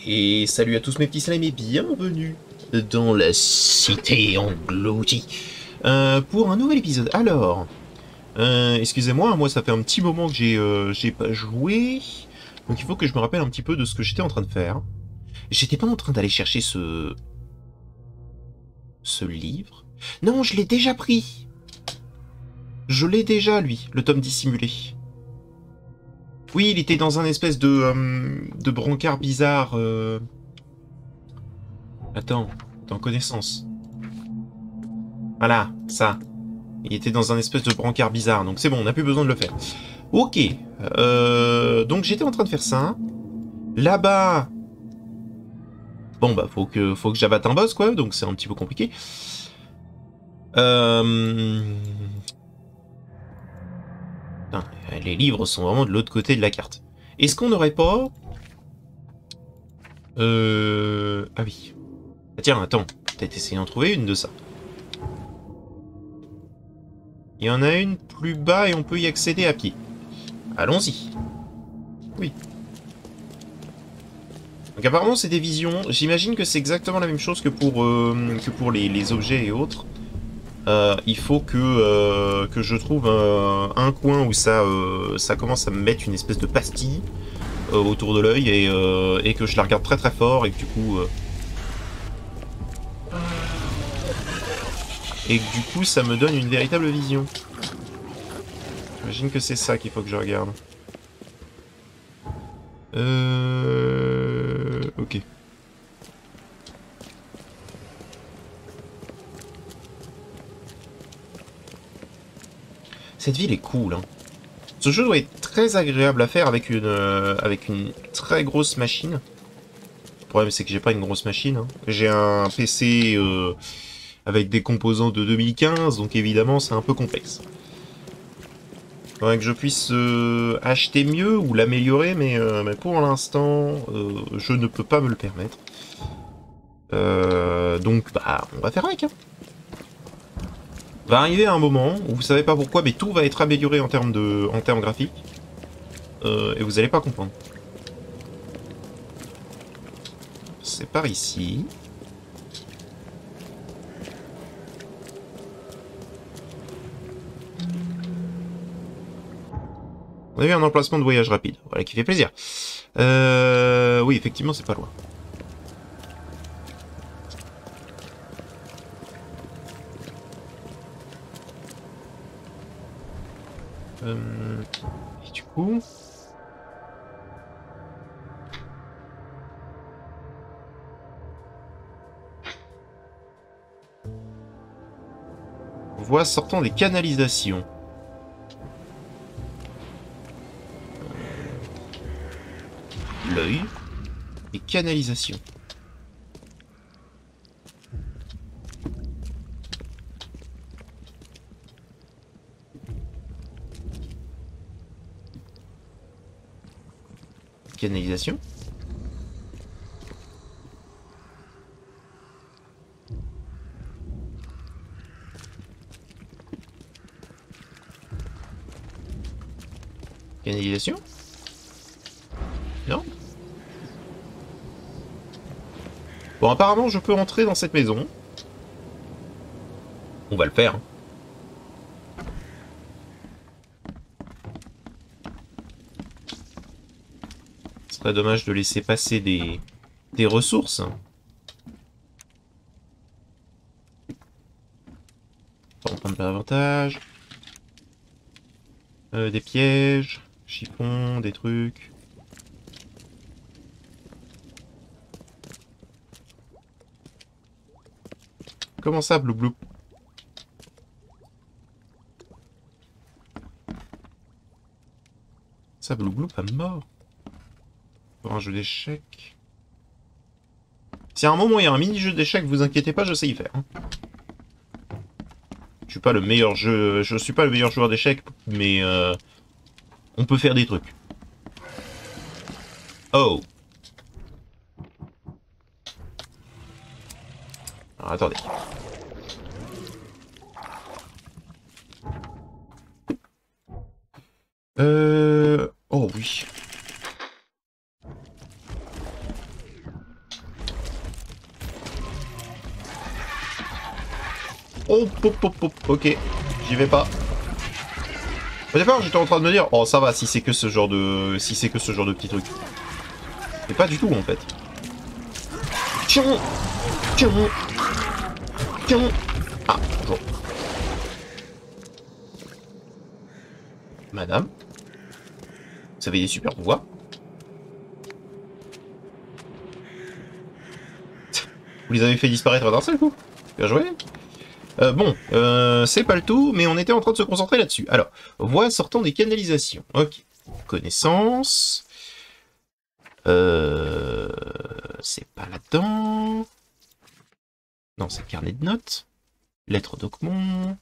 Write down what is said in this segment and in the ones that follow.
Et salut à tous mes petits slimes et bienvenue dans la cité engloutie pour un nouvel épisode. Alors, excusez-moi, moi ça fait un petit moment que j'ai pas joué, donc il faut que je me rappelle un petit peu de ce que j'étais en train de faire. J'étais pas en train d'aller chercher ce livre. Non, je l'ai déjà pris. Je l'ai déjà lui, le tome dissimulé. Oui, il était dans un espèce de brancard bizarre. Attends, dans connaissance. Voilà, ça. Il était dans un espèce de brancard bizarre, donc c'est bon, on n'a plus besoin de le faire. Ok, donc j'étais en train de faire ça. Là-bas... Bon bah faut que j'abatte un boss quoi, donc c'est un petit peu compliqué. Putain, les livres sont vraiment de l'autre côté de la carte. Est-ce qu'on n'aurait pas... Ah oui. Ah, tiens, attends, peut-être essayer d'en trouver une de ça. Il y en a une plus bas et on peut y accéder à pied. Allons-y. Oui. Donc apparemment c'est des visions. J'imagine que c'est exactement la même chose que pour les objets et autres. Il faut que je trouve un coin où ça commence à me mettre une espèce de pastille autour de l'œil et que je la regarde très très fort et que du coup... ça me donne une véritable vision. J'imagine que c'est ça qu'il faut que je regarde. Ok. Cette ville est cool, hein. Ce jeu doit être très agréable à faire avec une très grosse machine. Le problème, c'est que j'ai pas une grosse machine, hein. J'ai un PC avec des composants de 2015, donc évidemment, c'est un peu complexe. Il faudrait que je puisse acheter mieux ou l'améliorer, mais pour l'instant, je ne peux pas me le permettre. Donc, bah, on va faire avec, hein. Va arriver un moment où vous savez pas pourquoi, mais tout va être amélioré en termes graphiques. Et vous allez pas comprendre. C'est par ici. On a eu un emplacement de voyage rapide. Voilà qui fait plaisir. Oui, effectivement, c'est pas loin. Et du coup... Voix sortant des canalisations. L'œil et canalisation. Canalisation. Canalisation. Non. Bon, apparemment, je peux rentrer dans cette maison. On va le faire. Hein. Ce serait dommage de laisser passer des ressources. Pour en prendre davantage. Des pièges, chiffons, des trucs. Comment ça, Blou Blou? Ça, Blou Blou, pas mort. Pour un jeu d'échecs. Si à un moment il y a un mini-jeu d'échecs, vous inquiétez pas, je sais y faire. Hein. Je suis pas le meilleur joueur d'échecs, mais on peut faire des trucs. Oh. Alors, attendez. Oh oui. Oh, pop, pop, pop. Ok, j'y vais pas. Au départ, j'étais en train de me dire, oh ça va, si c'est que ce genre de, si c'est que ce genre de petit truc. Mais pas du tout en fait. Tiens, tiens, tiens. Ah, bonjour. Madame, vous avez des super pouvoirs. Vous les avez fait disparaître d'un seul coup. Bien joué. C'est pas le tout, mais on était en train de se concentrer là-dessus. Alors, voie sortant des canalisations. Ok. Connaissance. C'est pas là-dedans. Non, c'est carnet de notes. Lettre d'Ockmont.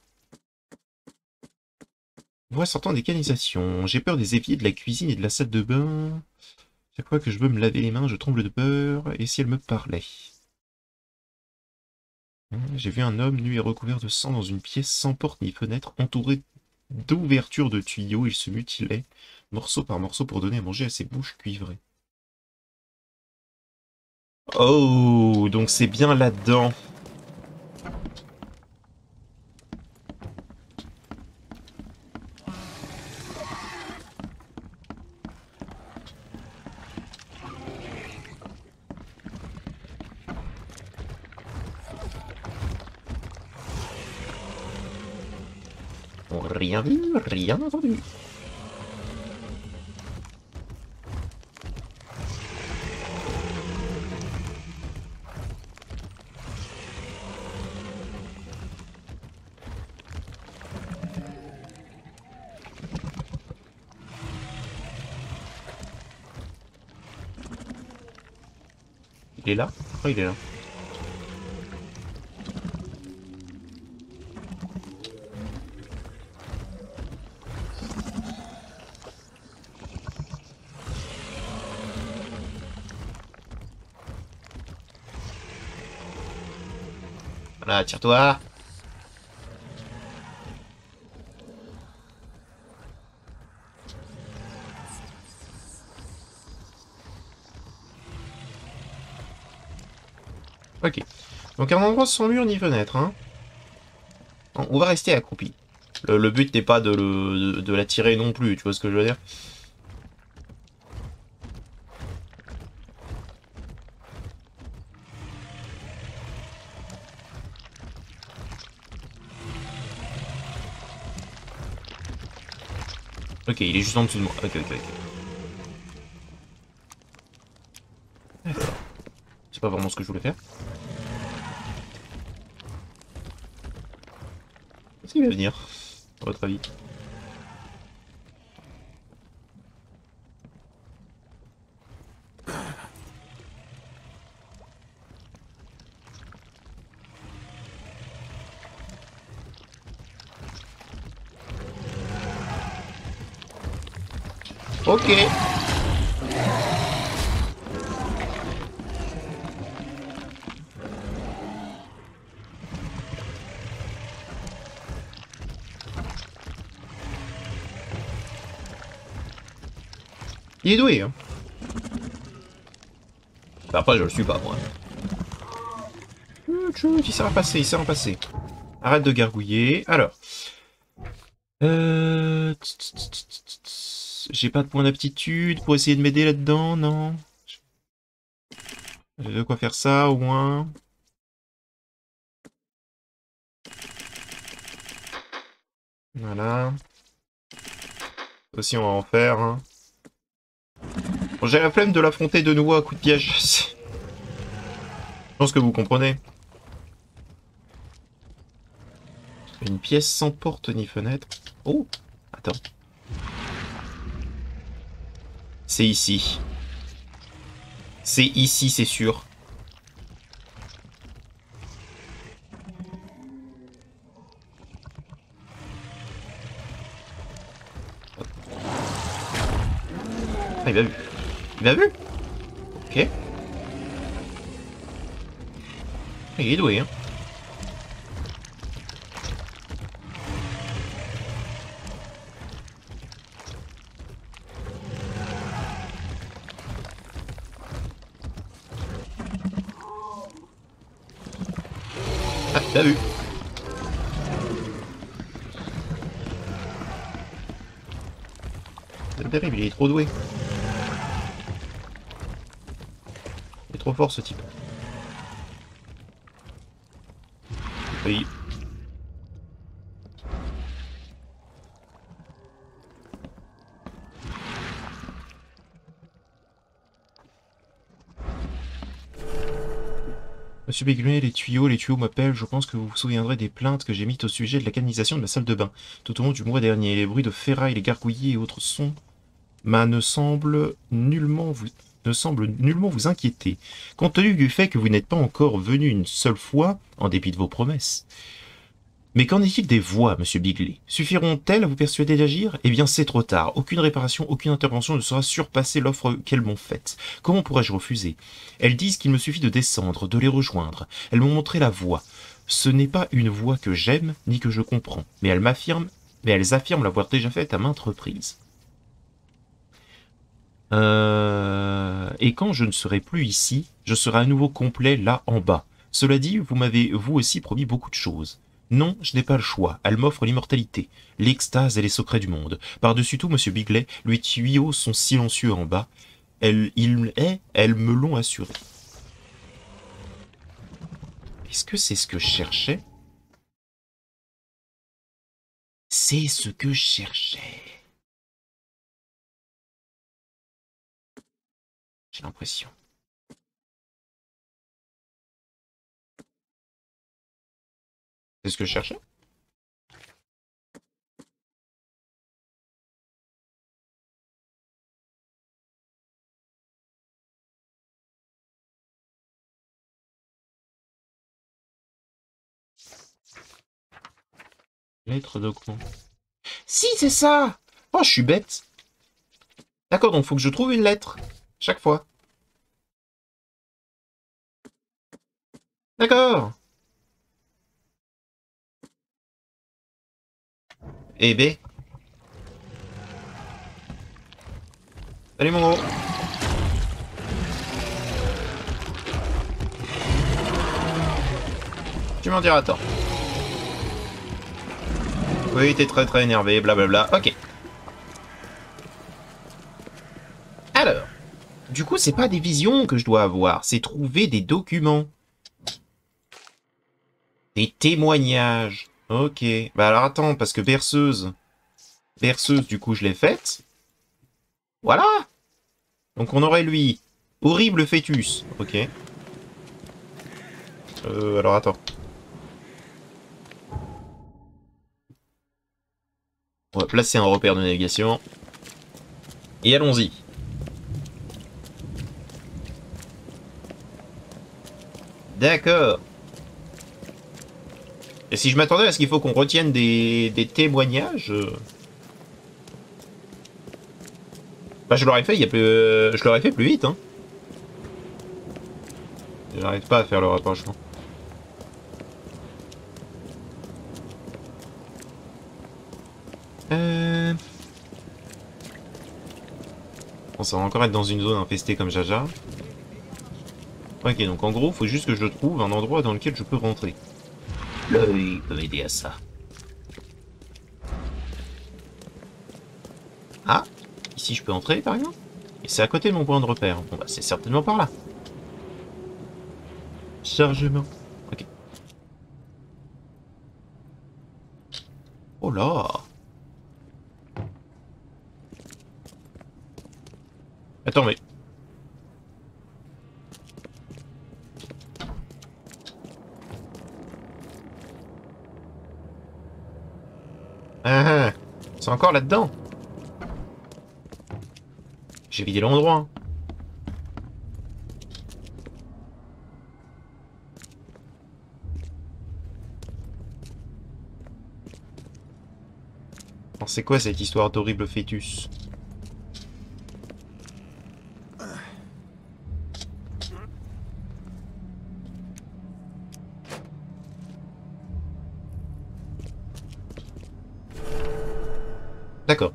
Voie sortant des canalisations. J'ai peur des éviers, de la cuisine et de la salle de bain. Chaque fois que je veux me laver les mains, je tremble de peur. Et si elle me parlait? J'ai vu un homme nu et recouvert de sang dans une pièce sans porte ni fenêtre, entouré d'ouvertures de tuyaux. Il se mutilait, morceau par morceau, pour donner à manger à ses bouches cuivrées. Oh, donc c'est bien là-dedans. Rien vu, rien entendu. Il est là? Oh, il est là. Voilà, tire-toi. Ok. Donc un endroit sans mur ni fenêtre, hein. On va rester accroupi. Le but n'est pas de la tirer non plus, tu vois ce que je veux dire? Ok, il est juste en dessous de moi. Ok, ok, ok. D'accord. C'est pas vraiment ce que je voulais faire. Est-ce qu'il va venir, à votre avis? Ok. Il est doué, hein. Après, je le suis pas, moi. Il s'est repassé, il s'est repassé. Arrête de gargouiller. Alors. J'ai pas de point d'aptitude pour essayer de m'aider là-dedans, non. J'ai de quoi faire ça, au moins. Voilà. Aussi, on va en faire, hein. Bon, j'ai la flemme de l'affronter de nouveau à coup de piège. Je pense que vous comprenez. Une pièce sans porte ni fenêtre. Oh, attends. C'est ici. C'est ici, c'est sûr. Ah, il m'a vu. Il m'a vu. Ok. Il est doué, hein. Ah, il m'a vu. terrible, il est trop doué. Il est trop fort ce type. Oui. Monsieur Begley, les tuyaux m'appellent. Je pense que vous vous souviendrez des plaintes que j'ai mises au sujet de la canalisation de la salle de bain tout au long du mois dernier. Les bruits de ferraille, les gargouillis et autres sons ne semblent nullement vous inquiéter. Compte tenu du fait que vous n'êtes pas encore venu une seule fois, en dépit de vos promesses. Mais qu'en est-il des voix, monsieur Bigley? Suffiront-elles à vous persuader d'agir? Eh bien, c'est trop tard. Aucune réparation, aucune intervention ne saura surpasser l'offre qu'elles m'ont faite. Comment pourrais-je refuser? Elles disent qu'il me suffit de descendre, de les rejoindre. Elles m'ont montré la voie. Ce n'est pas une voie que j'aime, ni que je comprends. Mais elles affirment l'avoir déjà faite à maintes reprises. Et quand je ne serai plus ici, je serai à nouveau complet là en bas. Cela dit, vous m'avez vous aussi promis beaucoup de choses. Non, je n'ai pas le choix. Elle m'offre l'immortalité, l'extase et les secrets du monde. Par-dessus tout, monsieur Bigley, les tuyaux sont silencieux en bas. Elles me l'ont assuré. Est-ce que c'est ce que je cherchais? C'est ce que je cherchais. J'ai l'impression. C'est ce que je cherchais? Lettre document. Si, c'est ça! Oh, je suis bête. D'accord, donc faut que je trouve une lettre. Chaque fois. D'accord. Eh ben. Salut mon gros. Tu m'en diras tort. Oui, t'es très énervé, blablabla. Ok. Alors. Du coup, c'est pas des visions que je dois avoir, c'est trouver des documents. Des témoignages. Ok. Bah alors attends, parce que berceuse. Berceuse, du coup, je l'ai faite. Voilà. Donc on aurait lui. Horrible fœtus. Ok. Alors attends. On va placer un repère de navigation. Et allons-y. D'accord. Et si je m'attendais à ce qu'il faut qu'on retienne des témoignages... Bah je l'aurais fait, je l'aurais fait plus vite, hein. J'arrive pas à faire le rapprochement. Bon, ça va encore être dans une zone infestée comme Jaja. Ok, donc en gros, faut juste que je trouve un endroit dans lequel je peux rentrer. L'œil peut m'aider à ça. Ah, ici je peux entrer par exemple? Et c'est à côté de mon point de repère. Bon bah c'est certainement par là. Chargement. Ok. Oh là! Attends mais... Ah, c'est encore là-dedans. J'ai vidé l'endroit. Hein. Alors, c'est quoi cette histoire d'horrible fœtus? D'accord.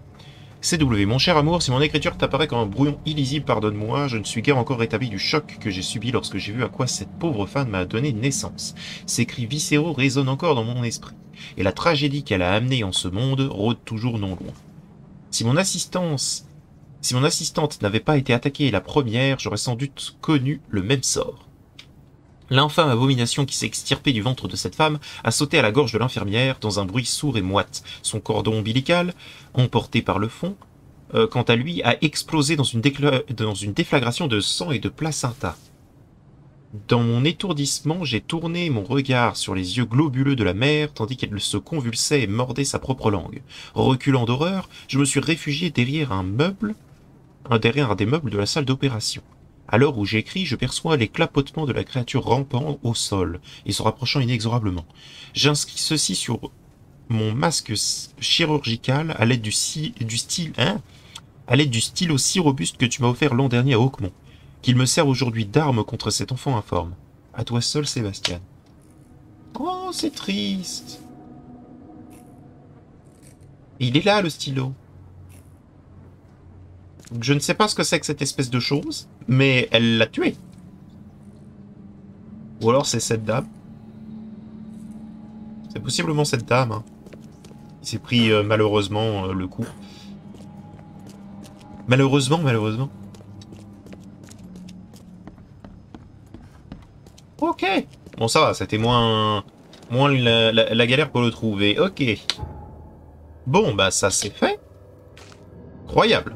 CW, mon cher amour, si mon écriture t'apparaît comme un brouillon illisible, pardonne-moi, je ne suis guère encore rétabli du choc que j'ai subi lorsque j'ai vu à quoi cette pauvre femme m'a donné naissance. Ces cris viscéraux résonnent encore dans mon esprit, et la tragédie qu'elle a amenée en ce monde rôde toujours non loin. Si mon assistance Si mon assistante n'avait pas été attaquée la première, j'aurais sans doute connu le même sort. L'infâme abomination qui s'est extirpée du ventre de cette femme a sauté à la gorge de l'infirmière dans un bruit sourd et moite. Son cordon ombilical, emporté par le fond, quant à lui, a explosé dans une déflagration de sang et de placenta. Dans mon étourdissement, j'ai tourné mon regard sur les yeux globuleux de la mère, tandis qu'elle se convulsait et mordait sa propre langue. Reculant d'horreur, je me suis réfugié derrière derrière un des meubles de la salle d'opération. À l'heure où j'écris, je perçois les clapotements de la créature rampant au sol et se rapprochant inexorablement. J'inscris ceci sur mon masque chirurgical à l'aide à l'aide du stylo si robuste que tu m'as offert l'an dernier à Hawkmont. Qu'il me serve aujourd'hui d'arme contre cet enfant informe. À toi seul, Sébastien. Oh, c'est triste. Et il est là, le stylo. Je ne sais pas ce que c'est que cette espèce de chose, mais elle l'a tué. Ou alors c'est cette dame. C'est possiblement cette dame. Hein. Il s'est pris malheureusement le coup. Malheureusement. Ok. Bon, ça va, c'était moins la galère pour le trouver. Ok. Bon, bah ça c'est fait. Incroyable.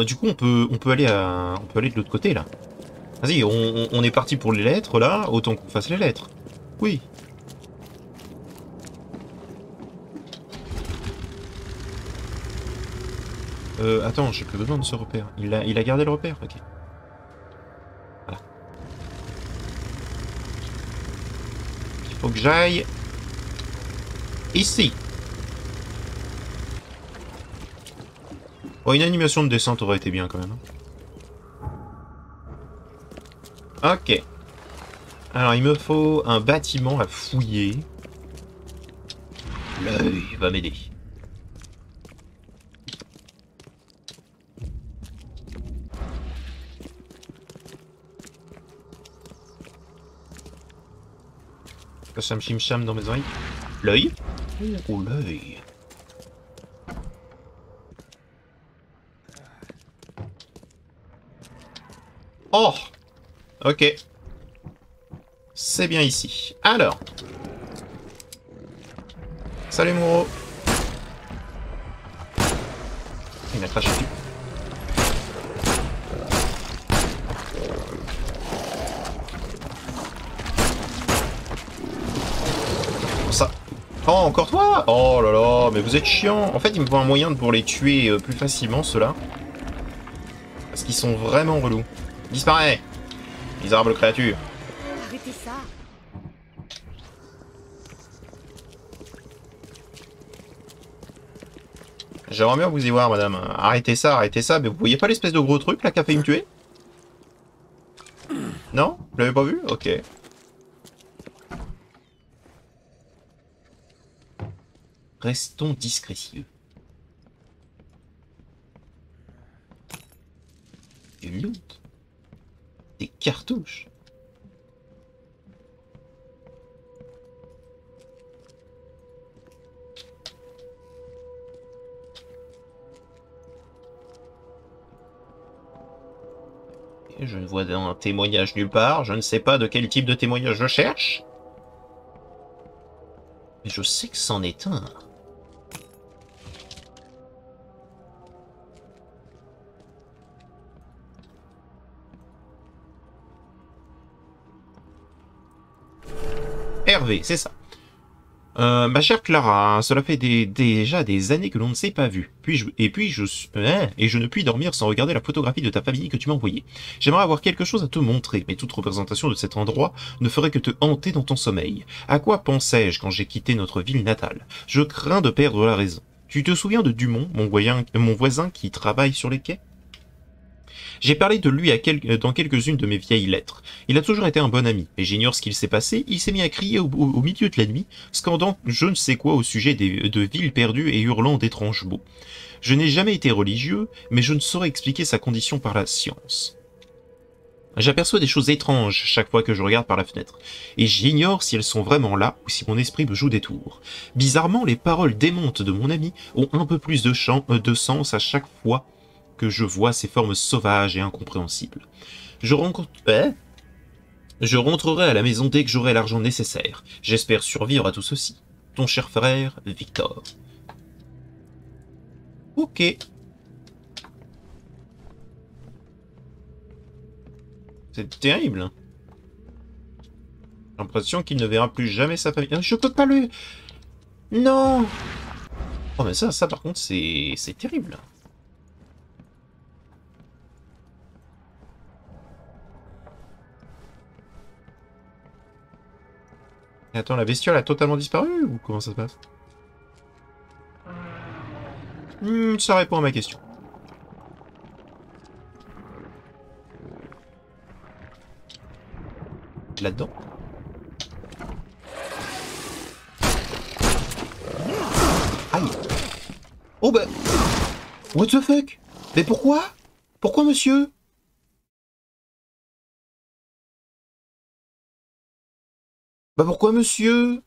Du coup, on peut aller de l'autre côté là. Vas-y, on est parti pour les lettres là, autant qu'on fasse les lettres. Oui. Attends, j'ai plus besoin de ce repère. Il a gardé le repère, ok. Voilà. Il faut que j'aille ici. Oh, une animation de descente aurait été bien quand même. Ok. Alors, il me faut un bâtiment à fouiller. L'œil va m'aider. Cham chim cham dans mes oreilles. L'œil. Oh, l'œil. Oh. Ok. C'est bien ici. Alors. Salut Moreau. Il m'a craché dessus. Ça. Oh, encore toi? Oh là là, mais vous êtes chiant. En fait, il me faut un moyen pour les tuer plus facilement, ceux-là. Parce qu'ils sont vraiment relous. Disparaît! Misérable créature. Arrêtez ça. J'aimerais bien vous y voir, madame. Arrêtez ça, mais vous voyez pas l'espèce de gros truc là qui a failli me tuer? Non? Vous l'avez pas vu? Ok. Restons discrétieux. Du loot. Des cartouches. Et je ne vois un témoignage nulle part. Je ne sais pas de quel type de témoignage je cherche. Mais je sais que c'en est un. Hervé, c'est ça. Ma chère Clara, cela fait déjà des années que l'on ne s'est pas vu. Et je ne puis dormir sans regarder la photographie de ta famille que tu m'as envoyée. J'aimerais avoir quelque chose à te montrer, mais toute représentation de cet endroit ne ferait que te hanter dans ton sommeil. À quoi pensais-je quand j'ai quitté notre ville natale? Je crains de perdre la raison. Tu te souviens de Dumont, mon voisin qui travaille sur les quais? J'ai parlé de lui dans quelques-unes de mes vieilles lettres. Il a toujours été un bon ami, et j'ignore ce qu'il s'est passé, il s'est mis à crier au milieu de la nuit, scandant je ne sais quoi au sujet de villes perdues et hurlant d'étranges mots. Je n'ai jamais été religieux, mais je ne saurais expliquer sa condition par la science. J'aperçois des choses étranges chaque fois que je regarde par la fenêtre, et j'ignore si elles sont vraiment là ou si mon esprit me joue des tours. Bizarrement, les paroles démontes de mon ami ont un peu plus de sens à chaque fois que je vois ces formes sauvages et incompréhensibles. Je rencontre... Je rentrerai à la maison dès que j'aurai l'argent nécessaire. J'espère survivre à tout ceci. Ton cher frère, Victor. Ok. C'est terrible. J'ai l'impression qu'il ne verra plus jamais sa famille. Je peux pas le... Non. Oh mais ça par contre, c'est terrible. Et attends, la bestiole a totalement disparu ou comment ça se passe? Ça répond à ma question. Là-dedans. Aïe. Oh bah... What the fuck? Mais pourquoi? Pourquoi, monsieur? Bah pourquoi, monsieur?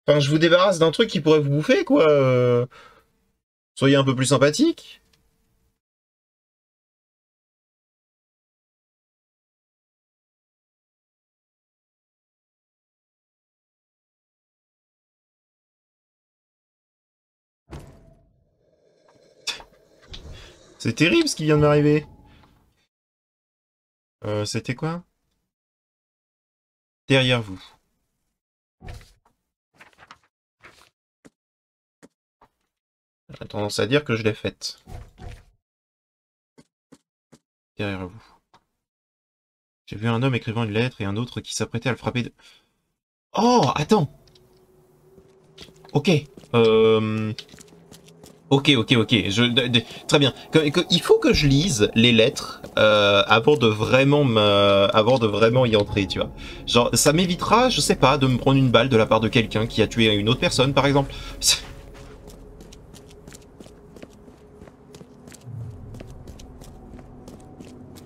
Enfin, je vous débarrasse d'un truc qui pourrait vous bouffer, quoi. Soyez un peu plus sympathique. C'est terrible ce qui vient de m'arriver. C'était quoi? Derrière vous. J'ai tendance à dire que je l'ai faite. Derrière vous. J'ai vu un homme écrivant une lettre et un autre qui s'apprêtait à le frapper de... Oh, attends. Ok. Euh... Ok. Très bien. Il faut que je lise les lettres avant de vraiment y entrer, tu vois. Genre, ça m'évitera, je sais pas, de me prendre une balle de la part de quelqu'un qui a tué une autre personne, par exemple.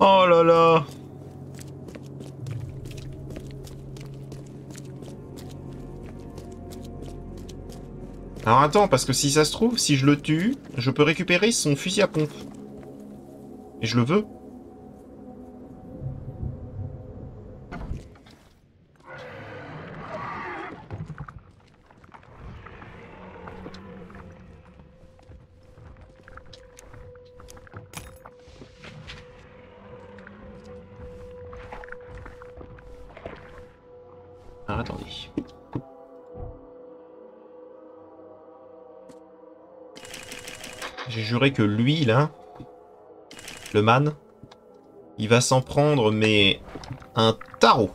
Oh là là. Alors attends, parce que si ça se trouve, si je le tue, je peux récupérer son fusil à pompe. Et je le veux. Alors attendez. J'ai juré que lui, là, le man, il va s'en prendre, mais un tarot.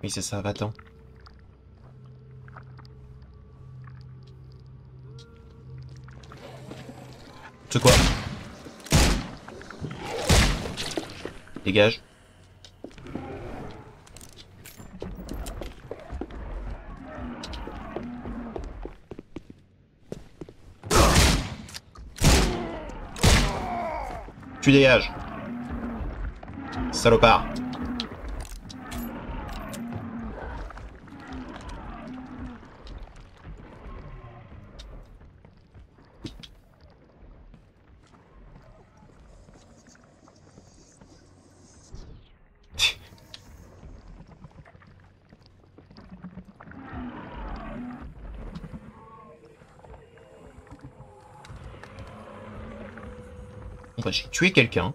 Oui, c'est ça, va-t'en. C'est quoi? Dégage. Tu dégages. Salopard. Bon, bah, j'ai tué quelqu'un.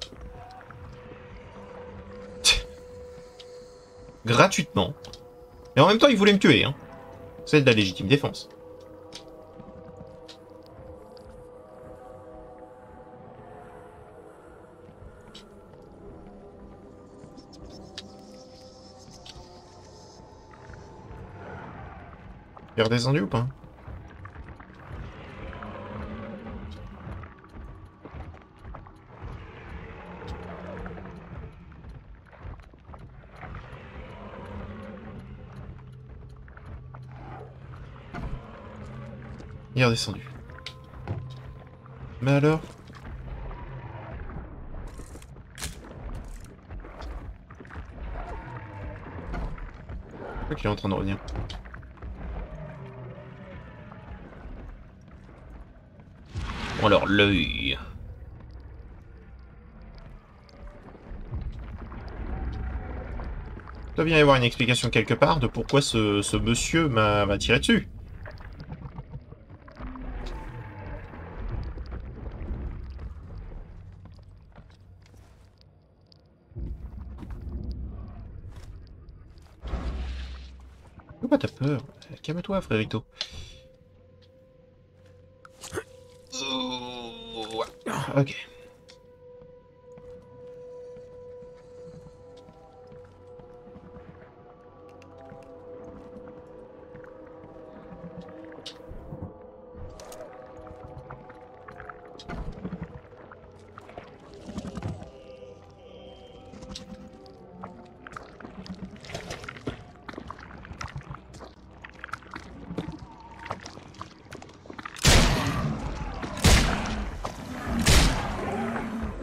Gratuitement. Et en même temps, il voulait me tuer, hein. C'est de la légitime défense. Il est redescendu ou pas? Il est redescendu. Mais alors? Je crois qu'il est en train de revenir. Bon alors, l'œil. Il doit bien y avoir une explication quelque part de pourquoi ce monsieur m'a tiré dessus. Pourquoi t'as peur? Calme-toi, frérito. Ok.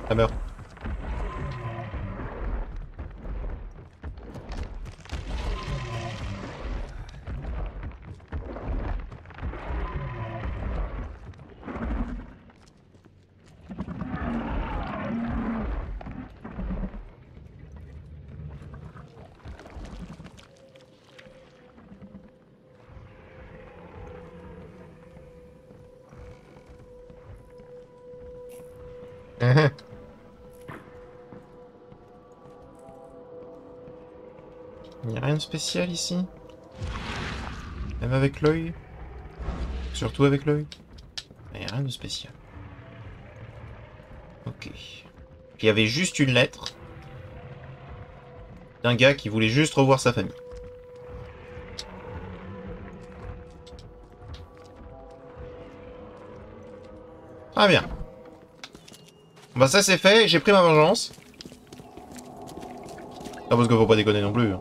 Ça meurt. Mhm. Il n'y a rien de spécial ici. Même avec l'œil. Surtout avec l'œil. Il n'y a rien de spécial. Ok. Il y avait juste une lettre d'un gars qui voulait juste revoir sa famille. Ah bien. Bah ça c'est fait, j'ai pris ma vengeance. Ah parce qu'il faut pas déconner non plus. Hein.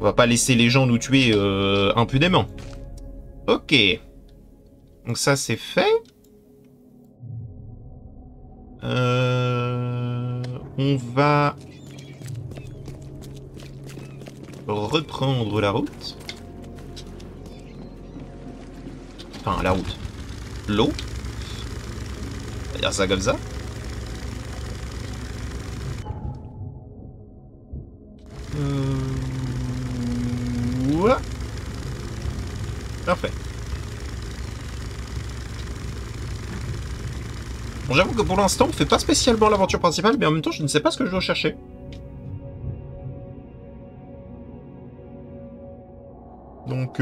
On va pas laisser les gens nous tuer impunément. Ok. Donc ça c'est fait. On va reprendre la route. Enfin la route. L'eau. On va dire ça comme ça. Ouais. Parfait. Bon, j'avoue que pour l'instant, on fait pas spécialement l'aventure principale, mais en même temps, je ne sais pas ce que je dois chercher. Donc,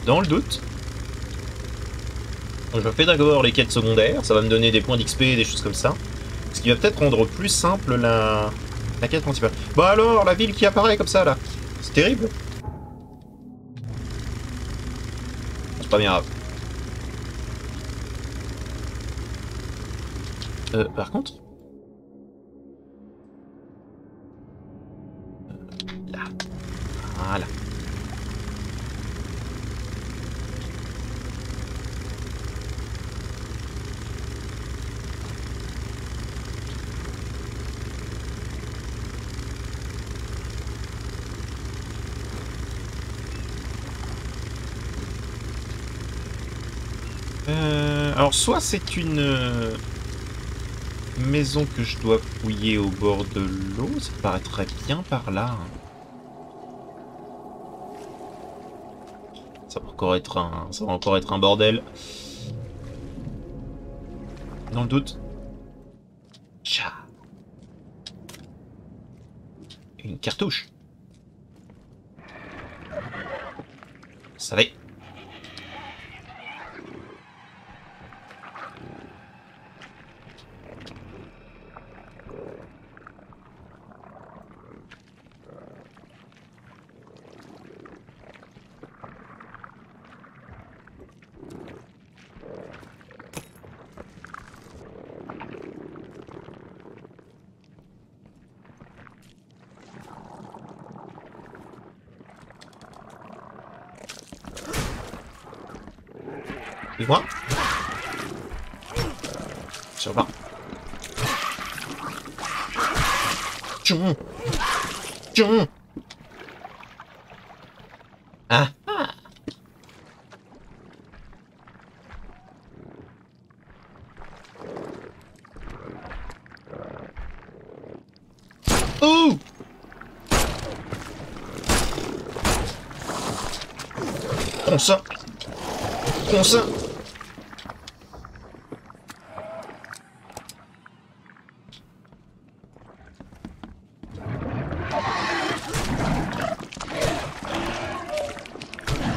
dans le doute. Donc, je fais d'abord les quêtes secondaires, ça va me donner des points d'XP et des choses comme ça. Ce qui va peut-être rendre plus simple la quête principale. Bah alors, la ville qui apparaît comme ça, là. C'est terrible. C'est pas bien grave. Par contre... là. Voilà. Alors, soit c'est une maison que je dois fouiller au bord de l'eau, ça paraîtrait bien par là. Hein. Ça va encore être un bordel. Dans le doute. Tcha. Une cartouche. Vous savez. Dis-moi. Sur bas. Tchon. Tchon. Ah ah. Oh. Prends ça. Prends ça.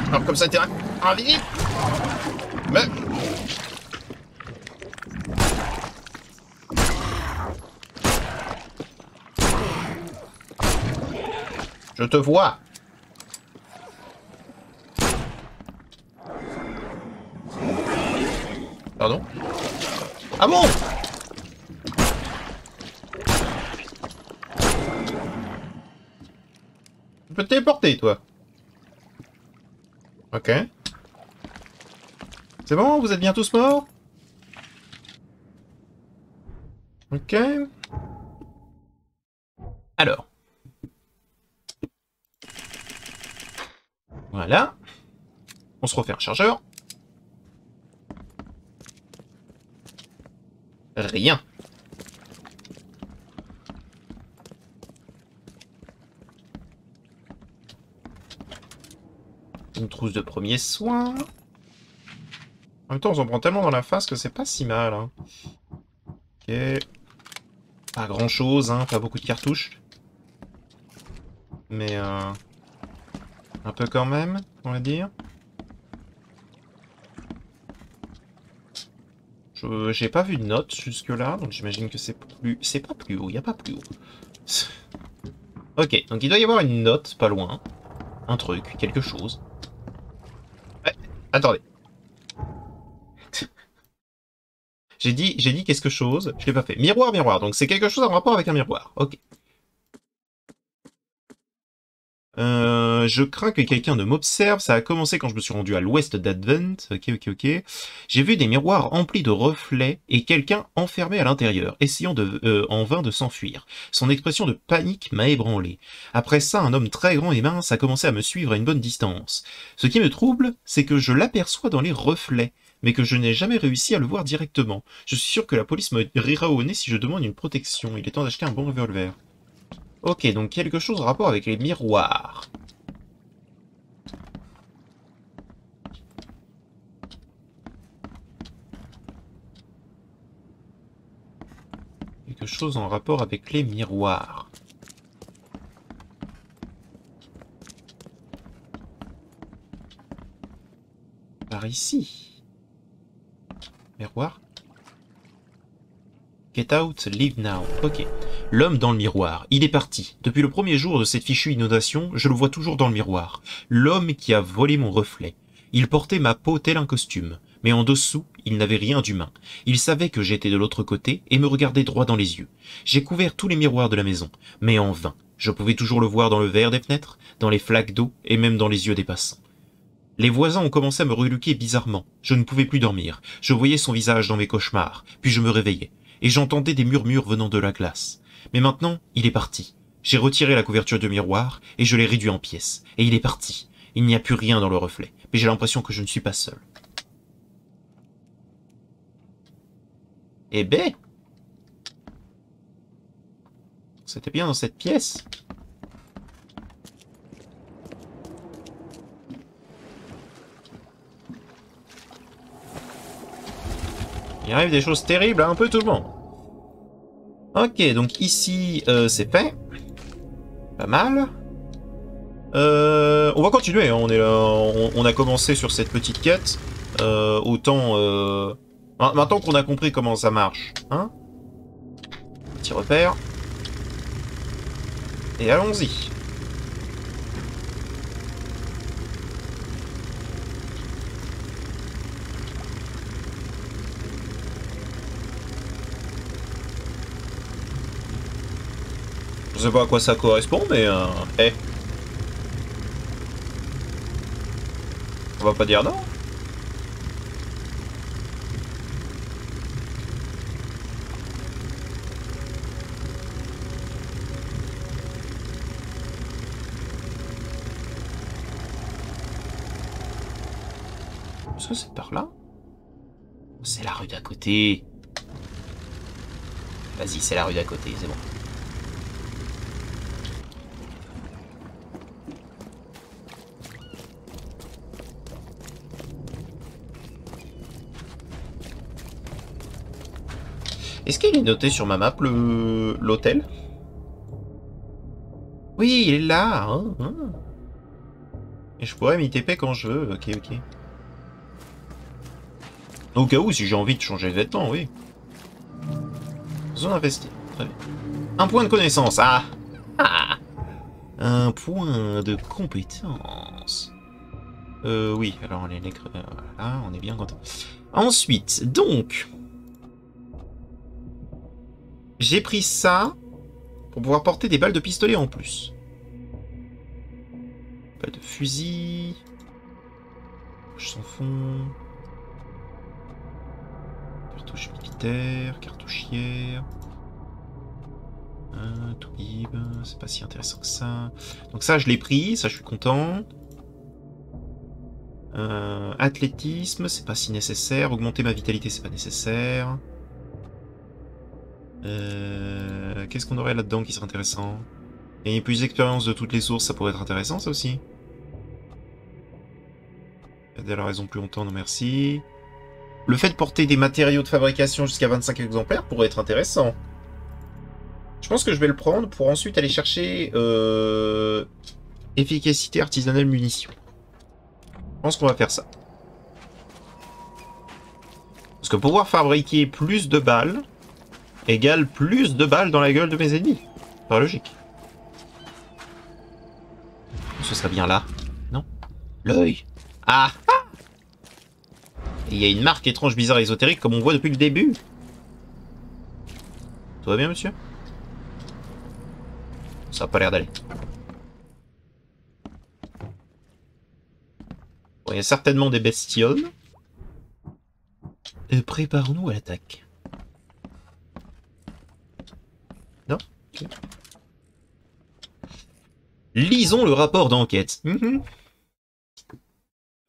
Alors comme ça t'es invisible. Mais... Je te vois. Pardon? Ah bon? Tu peux te téléporter, toi. Ok. C'est bon, vous êtes bien tous morts? Ok. Alors. Voilà. On se refait un chargeur. Rien. Une trousse de premiers soins. En même temps, on s'en prend tellement dans la face que c'est pas si mal. Hein. Ok. Pas grand chose, hein, pas beaucoup de cartouches. Mais un peu quand même, on va dire. J'ai pas vu de note jusque-là, donc j'imagine que c'est plus... C'est pas plus haut, il n'y a pas plus haut. Ok, donc il doit y avoir une note, pas loin. Un truc, quelque chose. Ouais, attendez. J'ai dit quelque chose, je l'ai pas fait. Miroir, miroir, donc c'est quelque chose en rapport avec un miroir. Ok. Je crains que quelqu'un ne m'observe. Ça a commencé quand je me suis rendu à l'ouest d'Advent. Ok, ok, ok. J'ai vu des miroirs remplis de reflets et quelqu'un enfermé à l'intérieur, essayant en vain de s'enfuir. Son expression de panique m'a ébranlé. Après ça, un homme très grand et mince a commencé à me suivre à une bonne distance. Ce qui me trouble, c'est que je l'aperçois dans les reflets, mais que je n'ai jamais réussi à le voir directement. Je suis sûr que la police me rira au nez si je demande une protection. Il est temps d'acheter un bon revolver. Ok, donc quelque chose en rapport avec les miroirs. Quelque chose en rapport avec les miroirs. Par ici. Miroir. Get out, leave now. Ok. L'homme dans le miroir. Il est parti. Depuis le premier jour de cette fichue inondation, je le vois toujours dans le miroir. L'homme qui a volé mon reflet. Il portait ma peau tel un costume. Mais en dessous, il n'avait rien d'humain. Il savait que j'étais de l'autre côté et me regardait droit dans les yeux. J'ai couvert tous les miroirs de la maison, mais en vain. Je pouvais toujours le voir dans le verre des fenêtres, dans les flaques d'eau et même dans les yeux des passants. Les voisins ont commencé à me reluquer bizarrement. Je ne pouvais plus dormir. Je voyais son visage dans mes cauchemars, puis je me réveillais. Et j'entendais des murmures venant de la glace. Mais maintenant, il est parti. J'ai retiré la couverture de miroir et je l'ai réduit en pièces. Et il est parti. Il n'y a plus rien dans le reflet. Mais j'ai l'impression que je ne suis pas seul. Eh ben, c'était bien dans cette pièce. Il arrive des choses terribles à un peu tout le monde. Ok, donc ici, c'est fait. Pas mal. On va continuer, hein. On est là, on a commencé sur cette petite quête. Autant... Maintenant qu'on a compris comment ça marche, hein. Petit repère. Et allons-y. Je sais pas à quoi ça correspond, mais hey. On va pas dire non. Est-ce que c'est par là? C'est la rue d'à côté. Vas-y, c'est la rue d'à côté, c'est bon. Est-ce qu'il est noté sur ma map l'hôtel? Oui, il est là. Hein, hein. Et je pourrais m'y TP quand je veux. Ok, ok. Au cas où, si j'ai envie de changer de vêtements, oui. Zone investie. Très bien. Un point de connaissance. Ah, ah. Un point de compétence. Oui, alors les voilà, on est bien content. Ensuite, donc... J'ai pris ça pour pouvoir porter des balles de pistolet en plus. Balles de fusil... Je s'en fond... Cartouche militaire, cartouchière... Tout libre, c'est pas si intéressant que ça. Donc ça, je l'ai pris, ça je suis content. Athlétisme, c'est pas si nécessaire. Augmenter ma vitalité, c'est pas nécessaire. Qu'est-ce qu'on aurait là-dedans qui serait intéressant? Gagner plus d'expérience de toutes les sources, ça pourrait être intéressant, ça aussi. Aider à la raison plus longtemps, non merci. Le fait de porter des matériaux de fabrication jusqu'à 25 exemplaires pourrait être intéressant. Je pense que je vais le prendre pour ensuite aller chercher efficacité artisanale munitions. Je pense qu'on va faire ça. Parce que pouvoir fabriquer plus de balles égale plus de balles dans la gueule de mes ennemis. Par logique. Ce serait bien là. Non? L'œil. Ah! Et il y a une marque étrange, bizarre, ésotérique comme on voit depuis le début. Tout va bien, monsieur? Ça a pas l'air d'aller. Bon, il y a certainement des bestioles. Préparons-nous à l'attaque. Non? Okay. Lisons le rapport d'enquête.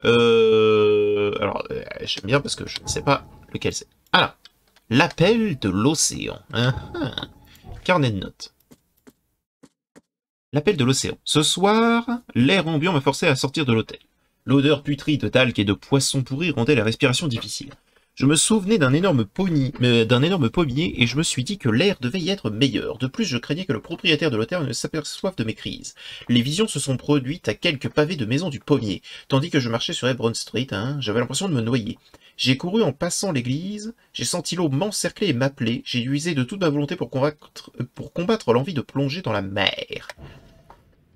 Alors, j'aime bien parce que je ne sais pas lequel c'est. Alors, l'appel de l'océan. Carnet de notes. L'appel de l'océan. Ce soir, l'air ambiant m'a forcé à sortir de l'hôtel. L'odeur putride de talc et de poisson pourri rendait la respiration difficile. Je me souvenais d'un énorme pommier et je me suis dit que l'air devait y être meilleur. De plus, je craignais que le propriétaire de l'hôtel ne s'aperçoive de mes crises. Les visions se sont produites à quelques pavés de maison du pommier, tandis que je marchais sur Hebron Street, j'avais l'impression de me noyer. J'ai couru en passant l'église, j'ai senti l'eau m'encercler et m'appeler, j'ai usé de toute ma volonté pour combattre l'envie de plonger dans la mer.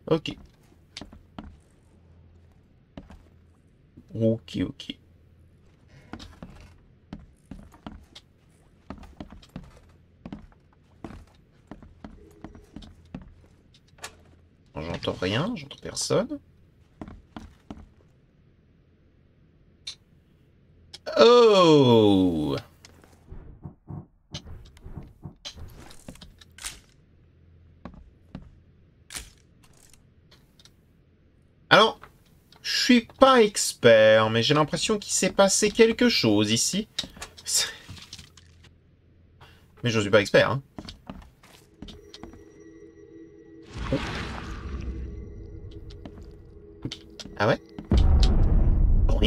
Ok. Ok. J'entends rien, j'entends personne. Oh! Alors, je suis pas expert, mais j'ai l'impression qu'il s'est passé quelque chose ici. Mais je suis pas expert, hein. Oh. Ah ouais? Ok.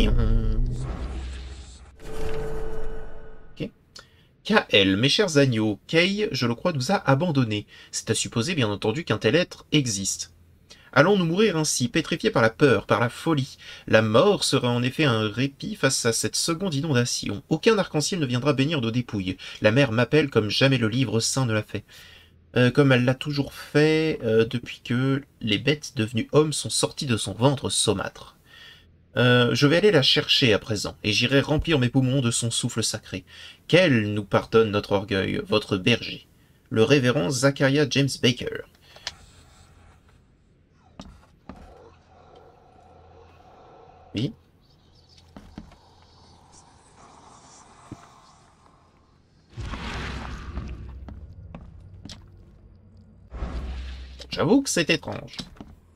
KL, mes chers agneaux, Kay, je le crois, nous a abandonnés. C'est à supposer, bien entendu, qu'un tel être existe. Allons-nous mourir ainsi, pétrifiés par la peur, par la folie? La mort sera en effet un répit face à cette seconde inondation. Aucun arc-en-ciel ne viendra bénir nos dépouilles. La mer m'appelle comme jamais le livre saint ne l'a fait. Comme elle l'a toujours fait depuis que les bêtes devenues hommes sont sorties de son ventre saumâtre. Je vais aller la chercher à présent, et j'irai remplir mes poumons de son souffle sacré. Qu'elle nous pardonne notre orgueil, votre berger, le révérend Zachariah James Baker. Oui. J'avoue que c'est étrange. C'est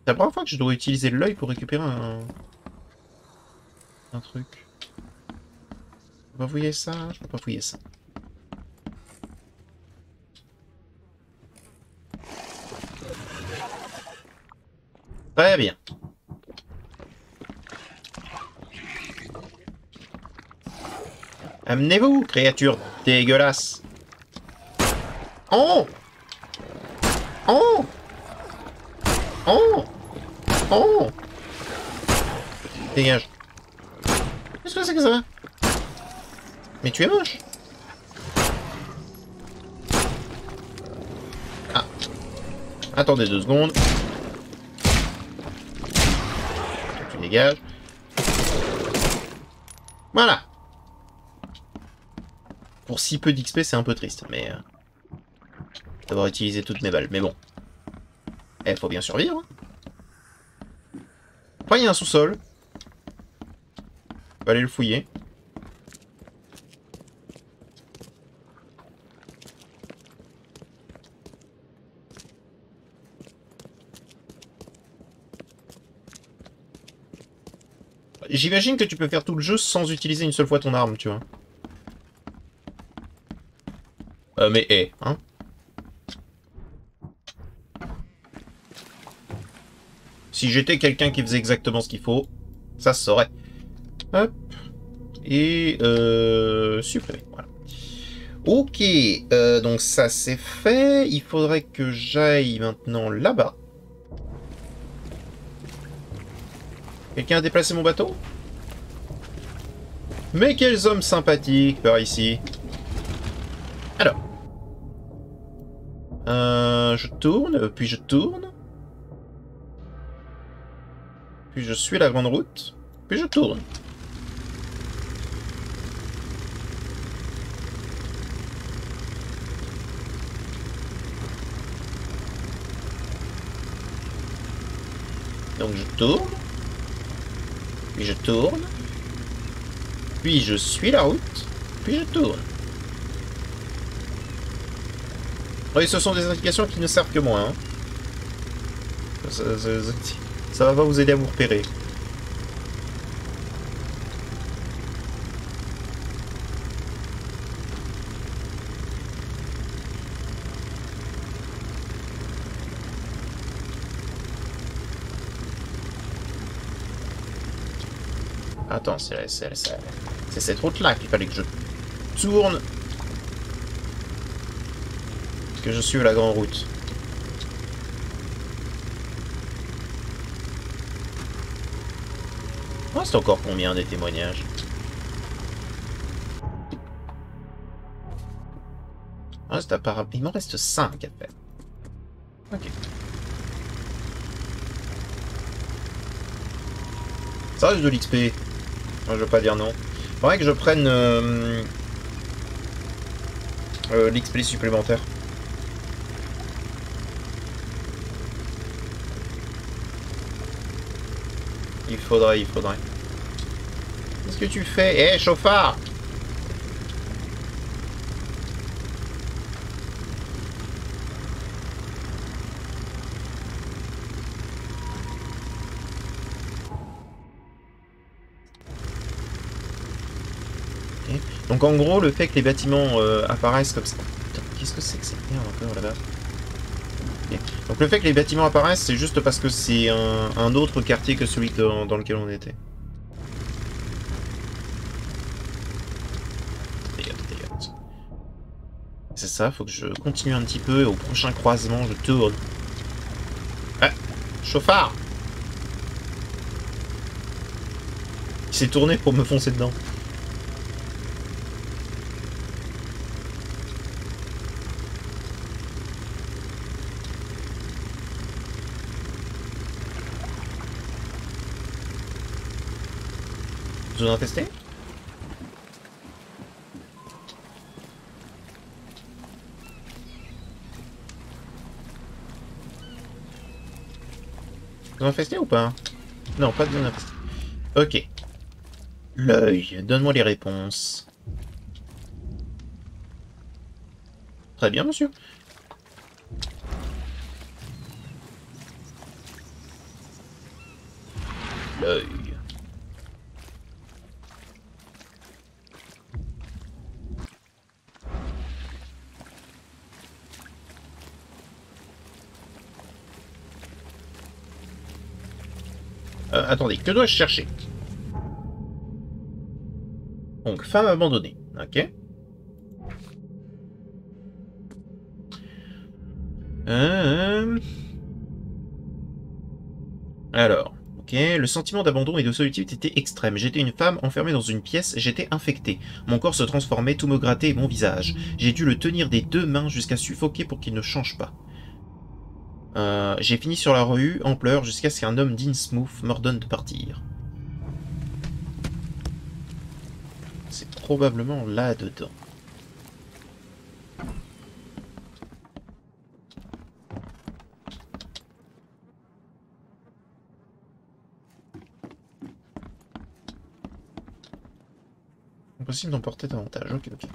la première fois que je dois utiliser l'œil pour récupérer un truc. peux pas fouiller ça, je peux pas fouiller ça. Très bien. Amenez-vous, créature dégueulasse. Oh! Oh! Oh! Oh! Dégage. Qu'est-ce que c'est que ça? Mais tu es moche. Ah. Attendez 2 secondes. Tu dégages. Voilà. Pour si peu d'XP, c'est un peu triste, mais... d'avoir utilisé toutes mes balles, mais bon. Eh, faut bien survivre. Après, il y a un sous-sol. On va aller le fouiller. J'imagine que tu peux faire tout le jeu sans utiliser une seule fois ton arme, tu vois. Mais hein. Si j'étais quelqu'un qui faisait exactement ce qu'il faut, ça se saurait. Hop. Et supprimer, voilà. Ok, donc ça c'est fait. Il faudrait que j'aille maintenant là-bas. Quelqu'un a déplacé mon bateau? Mais quels hommes sympathiques par ici. Alors. Je tourne, puis je tourne. Puis je suis la grande route. Puis je tourne. Donc je tourne. Puis je tourne. Puis je suis la route. Puis je tourne. Oui, ce sont des indications qui ne servent que moi. Hein. Ça va pas vous aider à vous repérer. Attends, c'est cette route-là qu'il fallait que je tourne. Que je suive la grande route. Oh, c'est encore combien des témoignages? Ah, c'est apparemment... Il m'en reste 5 à faire. Ok. Ça reste de l'XP. Je veux pas dire non. Faudrait que je prenne l'XP supplémentaire. Il faudrait. Qu'est-ce que tu fais? Eh, hey, chauffard! Okay. Donc en gros, le fait que les bâtiments apparaissent comme ça... Putain, qu'est-ce que c'est que cette merde encore là-bas? Okay. Donc le fait que les bâtiments apparaissent, c'est juste parce que c'est un autre quartier que celui dans lequel on était. C'est ça, faut que je continue un petit peu et au prochain croisement, je tourne. Ah, chauffard! Il s'est tourné pour me foncer dedans. Zone infestée? Zone infestée ou pas? Non, pas de zone infestée. Ok. L'œil, donne-moi les réponses. Très bien, monsieur. L'œil. Attendez, que dois-je chercher? Donc, femme abandonnée. Ok. Alors, ok. Le sentiment d'abandon et de solitude était extrême. J'étais une femme enfermée dans une pièce, j'étais infectée. Mon corps se transformait, tout me grattait mon visage. J'ai dû le tenir des 2 mains jusqu'à suffoquer pour qu'il ne change pas. J'ai fini sur la rue, en pleurs, jusqu'à ce qu'un homme d'Innsmouth m'ordonne de partir. C'est probablement là-dedans. Impossible d'en porter davantage. Ok, ok.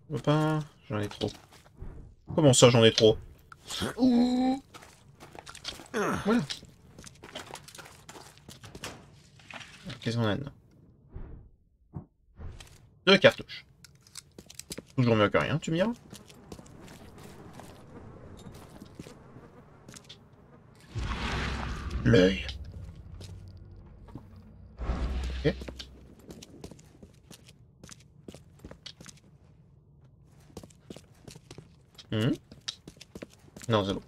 Je veux pas... J'en ai trop. Comment ça, j'en ai trop? Voilà. Qu'est-ce qu'on a dedans? 2 cartouches. Toujours mieux que rien, tu me diras? L'œil. Ok. Non, c'est bon.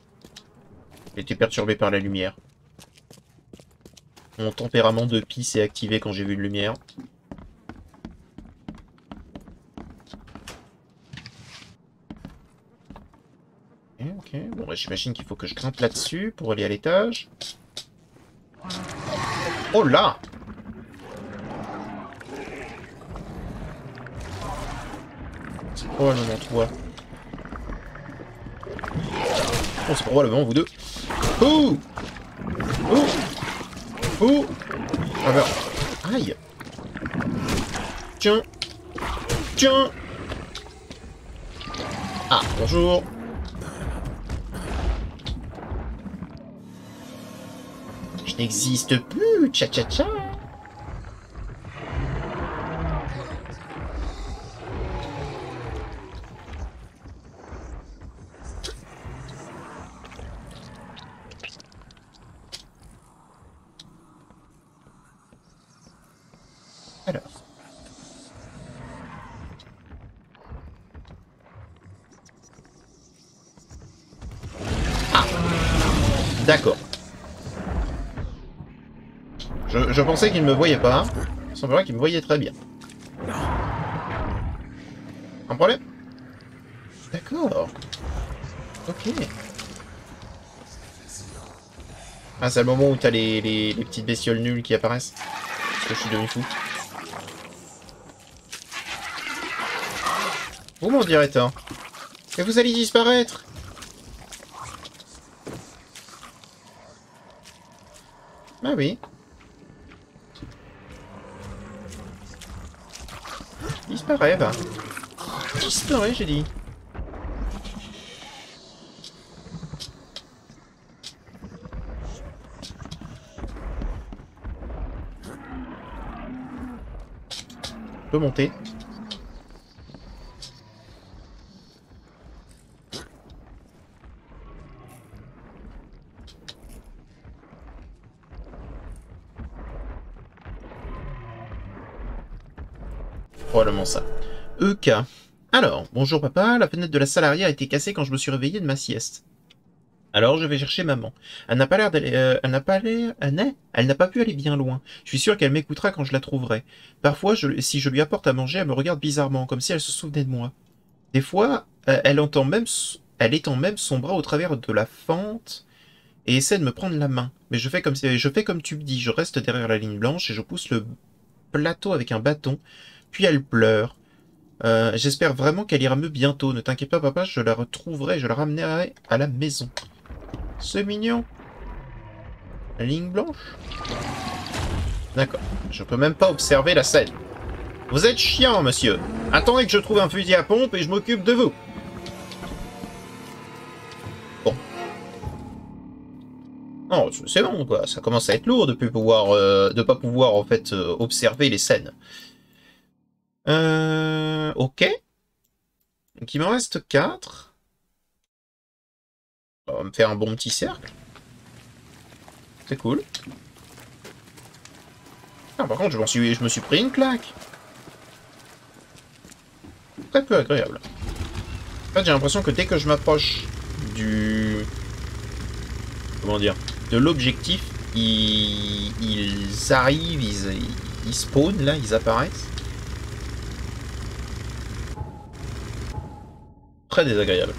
J'ai été perturbé par la lumière. Mon tempérament de pie s'est activé quand j'ai vu une lumière. Ok. Bon, bah, j'imagine qu'il faut que je grimpe là-dessus pour aller à l'étage. Oh là! C'est probablement toi. Oh, c'est probablement vous deux. Oh! Oh! Oh! Ah bah... Aïe! Tiens! Tiens! Ah, bonjour! Je n'existe plus! Tcha tcha tcha! Alors... Ah! D'accord. Je pensais qu'il ne me voyait pas. Il semblerait qu'il me voyait très bien. Un problème? D'accord. Ok. Ah, c'est le moment où t'as les petites bestioles nulles qui apparaissent. Parce que je suis devenu fou. Vous m'en direz tant. Et vous allez disparaître. Ah oui. Disparaît, va. Disparaît, j'ai dit. Je peux monter. Probablement ça. EK. Alors, bonjour papa, la fenêtre de la salle arrière a été cassée quand je me suis réveillé de ma sieste. Alors je vais chercher maman. Elle n'a pas l'air d'aller... elle n'a pas l'air... Elle n'a pas pu aller bien loin. Je suis sûr qu'elle m'écoutera quand je la trouverai. Parfois, si je lui apporte à manger, elle me regarde bizarrement, comme si elle se souvenait de moi. Des fois, elle étend même son bras au travers de la fente et essaie de me prendre la main. Mais je fais comme tu me dis, je reste derrière la ligne blanche et je pousse le plateau avec un bâton. Puis elle pleure. J'espère vraiment qu'elle ira mieux bientôt. Ne t'inquiète pas, papa, je la retrouverai, je la ramènerai à la maison. C'est mignon. La ligne blanche? D'accord. Je peux même pas observer la scène. Vous êtes chiant, monsieur. Attendez que je trouve un fusil à pompe et je m'occupe de vous. Bon. Non, c'est bon, quoi. Ça commence à être lourd de pas pouvoir, en fait, observer les scènes. Ok. Donc il m'en reste 4. Ça va me faire un bon petit cercle. C'est cool. Ah, par contre, je me suis pris une claque. Très peu agréable. En fait, j'ai l'impression que dès que je m'approche du... Comment dire? De l'objectif, ils arrivent, ils spawnent, là, ils apparaissent. Très désagréable.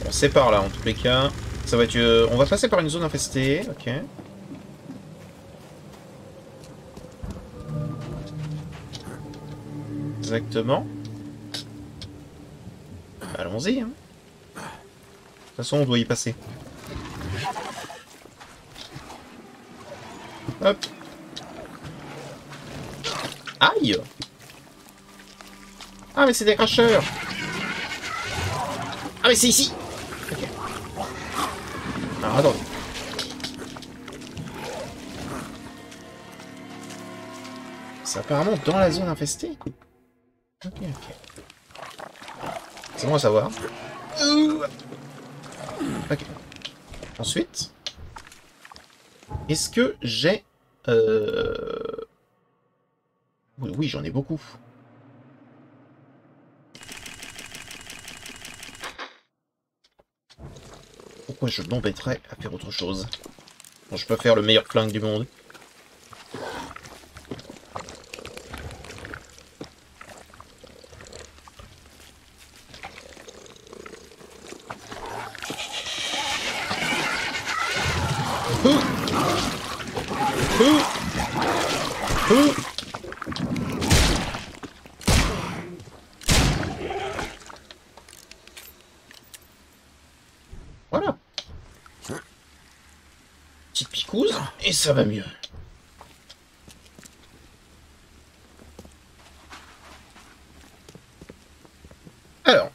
Bon, c'est par là, en tous les cas. Ça va être... on va passer par une zone infestée, ok. Exactement. Allons-y, hein. De toute façon, on doit y passer. Hop. Aïe! Ah, mais c'est des cracheurs! Ah, mais c'est ici! Ok. Alors, attendez. C'est apparemment dans la zone infestée? Ok, ok. C'est bon à savoir. Ok. Ensuite... Est-ce que j'ai... Oui, oui, j'en ai beaucoup. Pourquoi je m'embêterais à faire autre chose? Bon, je peux faire le meilleur flingue du monde. Voilà. Petite picouse, et ça va mieux. Alors,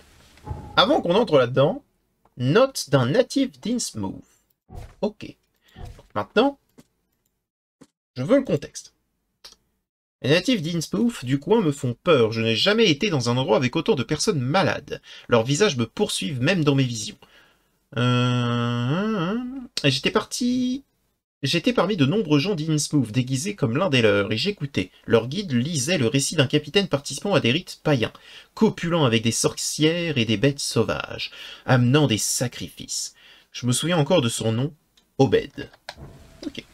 avant qu'on entre là-dedans, note d'un native d'Innsmouth. Ok. Donc maintenant, je veux le contexte. Les natifs d'Innsmouth du coin me font peur. Je n'ai jamais été dans un endroit avec autant de personnes malades. Leurs visages me poursuivent même dans mes visions. J'étais parmi de nombreux gens d'Innsmouth déguisés comme l'un des leurs, et j'écoutais. Leur guide lisait le récit d'un capitaine participant à des rites païens, copulant avec des sorcières et des bêtes sauvages, amenant des sacrifices. Je me souviens encore de son nom, Obed. Ok.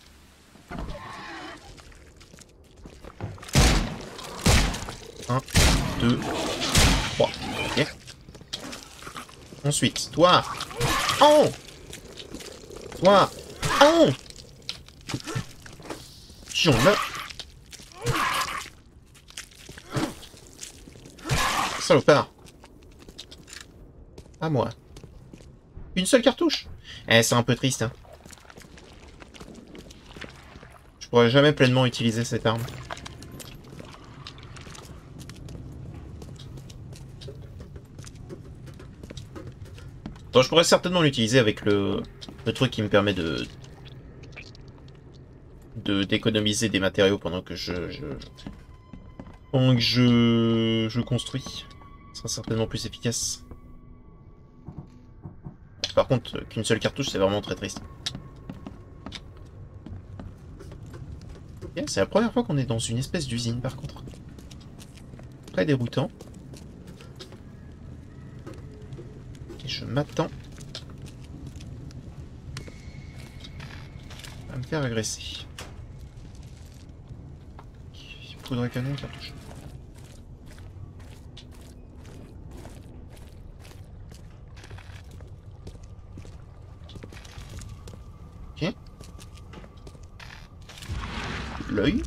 Un, deux, trois. Ok. Ensuite, toi. Oh! Toi. Oh! J'en ai. Salopard. À moi. Une seule cartouche? Eh, c'est un peu triste, hein. Je pourrais jamais pleinement utiliser cette arme. Bon, je pourrais certainement l'utiliser avec le truc qui me permet d'économiser des matériaux pendant que je construis. Ce sera certainement plus efficace. Par contre, qu'une seule cartouche, c'est vraiment très triste. Okay, c'est la première fois qu'on est dans une espèce d'usine, par contre. Très déroutant. Et je m'attends à me faire agresser. Poudre à canon, cartouche. Ok. L'œil.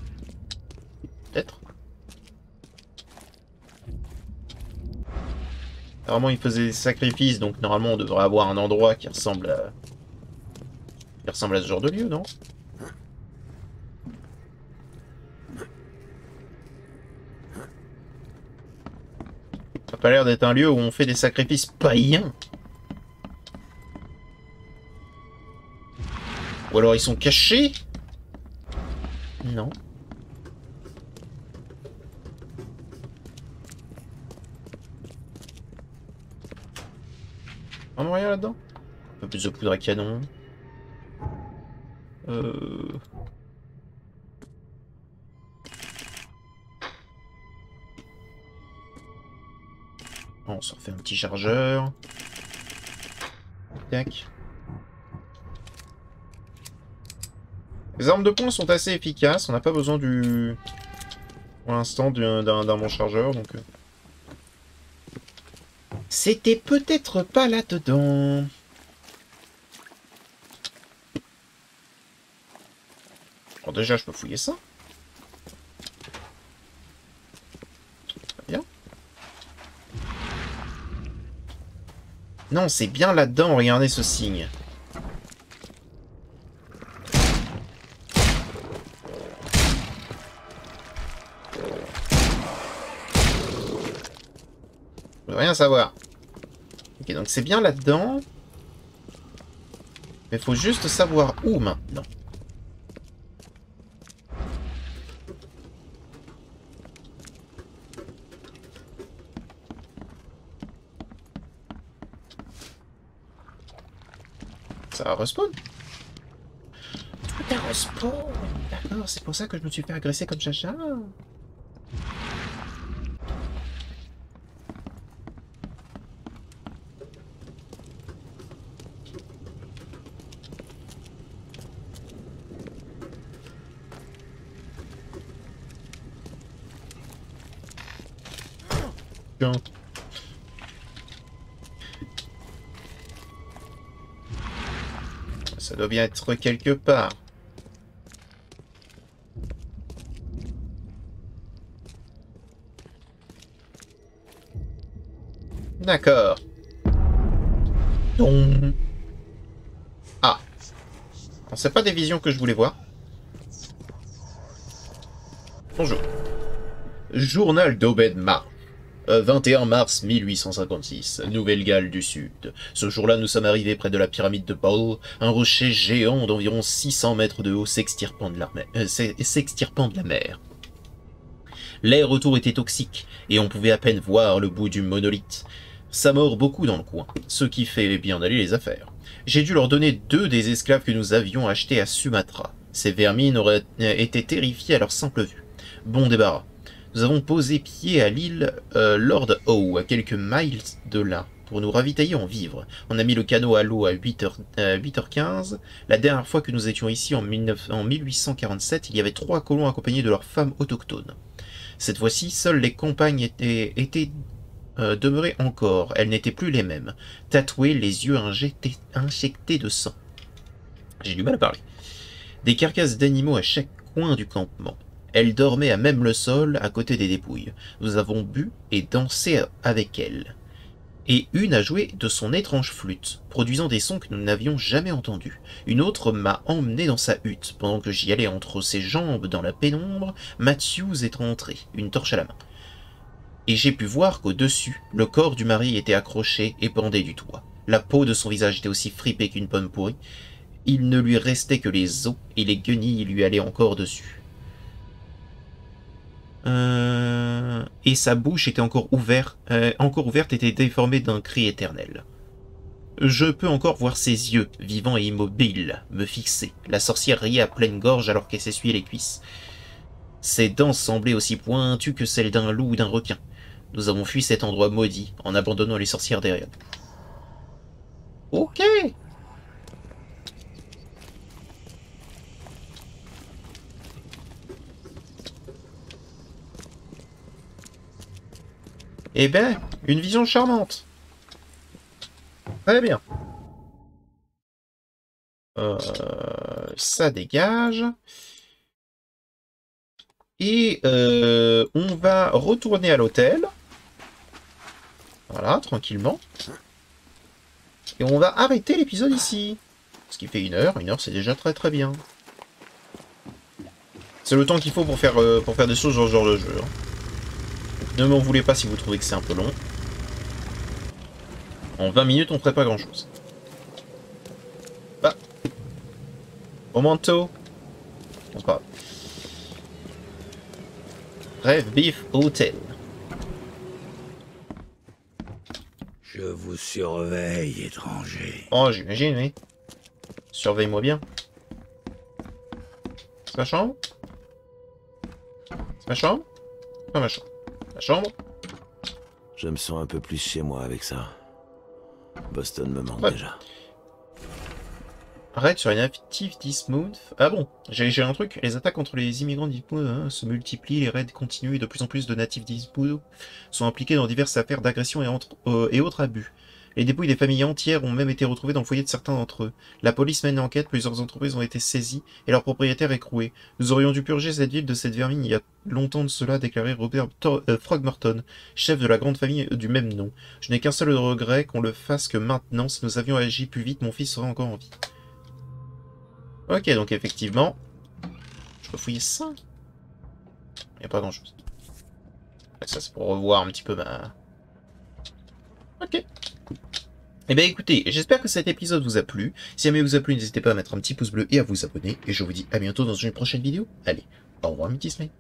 Peut-être. Apparemment, il faisait des sacrifices, donc normalement, on devrait avoir un endroit qui ressemble à ce genre de lieu, non? Ça n'a pas l'air d'être un lieu où on fait des sacrifices païens. Ou alors ils sont cachés? Non. Vraiment rien là-dedans? Un peu plus de poudre à canon. On se refait un petit chargeur. Tac. Les armes de poing sont assez efficaces. On n'a pas besoin du... Pour l'instant, d'un bon chargeur, donc... C'était peut-être pas là-dedans. Alors déjà, je peux fouiller ça. Très bien. Non, c'est bien là-dedans. Regardez ce signe. Je veux rien savoir. Ok, donc c'est bien là-dedans. Mais faut juste savoir où maintenant. Ça va respawn. Tout a respawn. D'accord, c'est pour ça que je me suis fait agresser comme chacha. Tiens. Ça doit bien être quelque part. D'accord. Donc... Ah. C'est pas des visions que je voulais voir. Bonjour. Journal d'Obed Mar. 21 mars 1856, Nouvelle-Galles du Sud. Ce jour-là, nous sommes arrivés près de la pyramide de Paul, un rocher géant d'environ 600 mètres de haut s'extirpant de la mer. L'air autour était toxique, et on pouvait à peine voir le bout du monolithe. Ça mord beaucoup dans le coin, ce qui fait bien aller les affaires. J'ai dû leur donner 2 des esclaves que nous avions achetés à Sumatra. Ces vermines auraient été terrifiés à leur simple vue. Bon débarras. Nous avons posé pied à l'île Lord Howe, à quelques miles de là, pour nous ravitailler en vivres. On a mis le canot à l'eau à 8h15. La dernière fois que nous étions ici, en 1847, il y avait 3 colons accompagnés de leurs femmes autochtones. Cette fois-ci, seules les compagnes étaient demeurées encore. Elles n'étaient plus les mêmes, tatouées, les yeux injectés de sang. J'ai du mal à parler. Des carcasses d'animaux à chaque coin du campement. Elle dormait à même le sol, à côté des dépouilles. Nous avons bu et dansé avec elle. Et une a joué de son étrange flûte, produisant des sons que nous n'avions jamais entendus. Une autre m'a emmené dans sa hutte. Pendant que j'y allais entre ses jambes dans la pénombre, Matthews est entré, une torche à la main. Et j'ai pu voir qu'au-dessus, le corps du mari était accroché et pendait du toit. La peau de son visage était aussi fripée qu'une pomme pourrie. Il ne lui restait que les os, et les guenilles lui allaient encore dessus. Et sa bouche était encore ouverte était déformée d'un cri éternel. Je peux encore voir ses yeux, vivants et immobiles, me fixer. La sorcière riait à pleine gorge alors qu'elle s'essuyait les cuisses. Ses dents semblaient aussi pointues que celles d'un loup ou d'un requin. Nous avons fui cet endroit maudit en abandonnant les sorcières derrière. Ok. Eh ben, une vision charmante. Très bien. Ça dégage. Et on va retourner à l'hôtel. Voilà, tranquillement. Et on va arrêter l'épisode ici. Ce qui fait 1 heure. 1 heure, c'est déjà très très bien. C'est le temps qu'il faut pour faire des choses dans ce genre de jeu. Hein. Ne m'en voulez pas si vous trouvez que c'est un peu long. En 20 minutes, on ferait pas grand chose. Bah. Momento. On se parle. Rêve Beef Hotel. Je Je vous surveille, étranger. Oh, j'imagine, oui. Surveille-moi bien. C'est ma chambre? C'est ma chambre? Pas ma chambre. Ma chambre? Je me sens un peu plus chez moi avec ça. Boston me manque Ouais. déjà. Arrête sur une activity smooth. Ah bon, j'ai un truc. Les attaques contre les immigrants d'Ismouth se multiplient, les raids continuent et de plus en plus de natifs d'Ismouth sont impliqués dans diverses affaires d'agression et autres abus. Les dépouilles des familles entières ont même été retrouvées dans le foyer de certains d'entre eux. La police mène l'enquête, plusieurs entreprises ont été saisies et leurs propriétaires écroués. Nous aurions dû purger cette ville de cette vermine il y a longtemps de cela, a déclaré Robert Frogmorton, chef de la grande famille du même nom. Je n'ai qu'un seul regret, qu'on le fasse que maintenant. Si nous avions agi plus vite, mon fils serait encore en vie. Ok, donc effectivement, je peux fouiller ça. Il n'y a pas grand chose. Ça, c'est pour revoir un petit peu ma... Ok. Eh bien écoutez, j'espère que cet épisode vous a plu. Si jamais vous a plu, n'hésitez pas à mettre un petit pouce bleu et à vous abonner. Et je vous dis à bientôt dans une prochaine vidéo. Allez, au revoir mes petits smiles.